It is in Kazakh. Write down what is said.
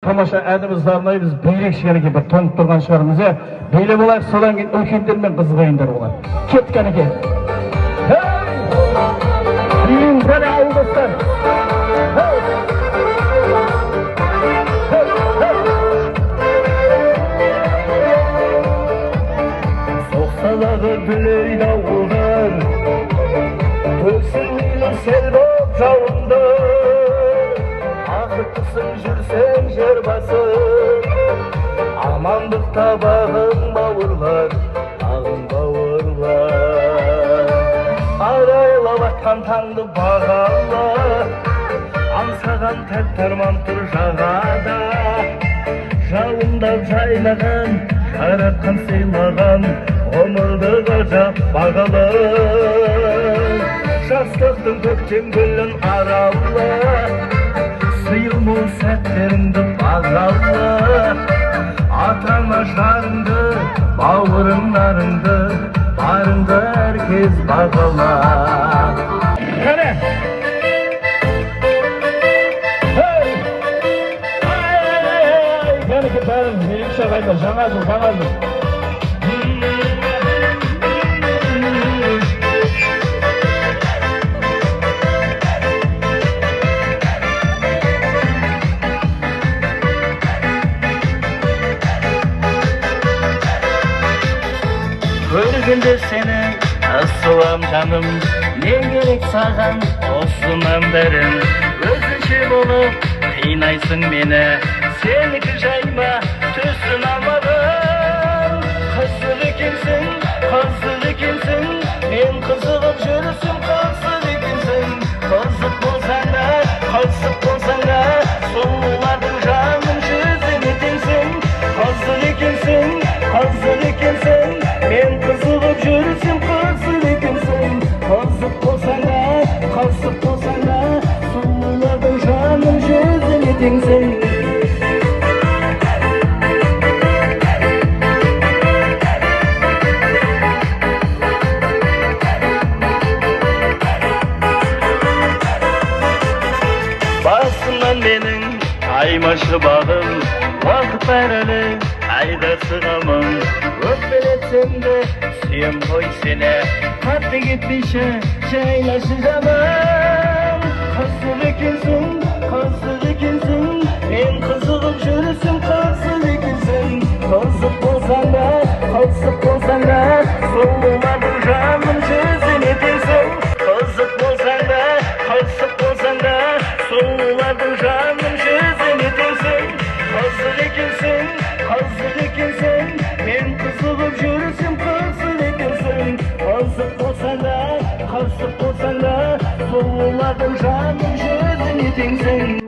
тамаша әнімізді арнаймыз, бейлек шекенеке бір тоңып тұрған шығарымыз, бейле болайық, содан кейін үлкендермен қызығайындар болады. Кеткенеке. Дейін ғана ауылдастар. Соқсалағы дүлейді ауылдар, төксін сел боп жауынды, ақыттысың жүрсең жер басып, амандық табағың бауырлар, ағын бауырлар. Арайлап атқан таңды бағала, аңсаған тәтті арман тұр жағада, жауындап жайнаған, жаратқан сыйлаған, ғұмырды ғажап бағалы. Жастықтың көктем гүлін аралы, сыйылмол сәттеріңді бағалы. Атаңа жарыңды, бауырыңдарыңды, барыңды әркез бағала. Қане! Кәнеке бәрін ерекше қайда, жаңа жыл, жаңа жыл. Көргенде сені асылам жаным, не керек саған осынан бәрін. Өзінше болып қинайсың мені, сенікі жайма түсін алмадым. Қызық екенсің, мен қызығып жүрісім, қызық екенсің. Қызық болсаң да, сұлулардың жаным жүзін етенсің. Қызық екенсің, мен қызығып жүрісім, қызық екенсің. Қызық болсаң да, сұлулардың жаным жүзін етенсің. Басымнан менің аймашы бағым, уақыт бәрілі айда сығамын. Өкпелетсем де сүйем ғой сені, қатты кетпейші жайлашы жаным. Қызық екенсің, мен қызығып жүрісім, қызық екенсің. Қызық болсаң да, сұлулардың жаным жүзін етенсің. Қызық болсаң да, сұлулардың жаным жүзін етенсің. Қызық екенсің, мен қызығып жүрісім, қызық екенсің. Қызық болсаң да, сұлулардың жаным жүзін етенсің.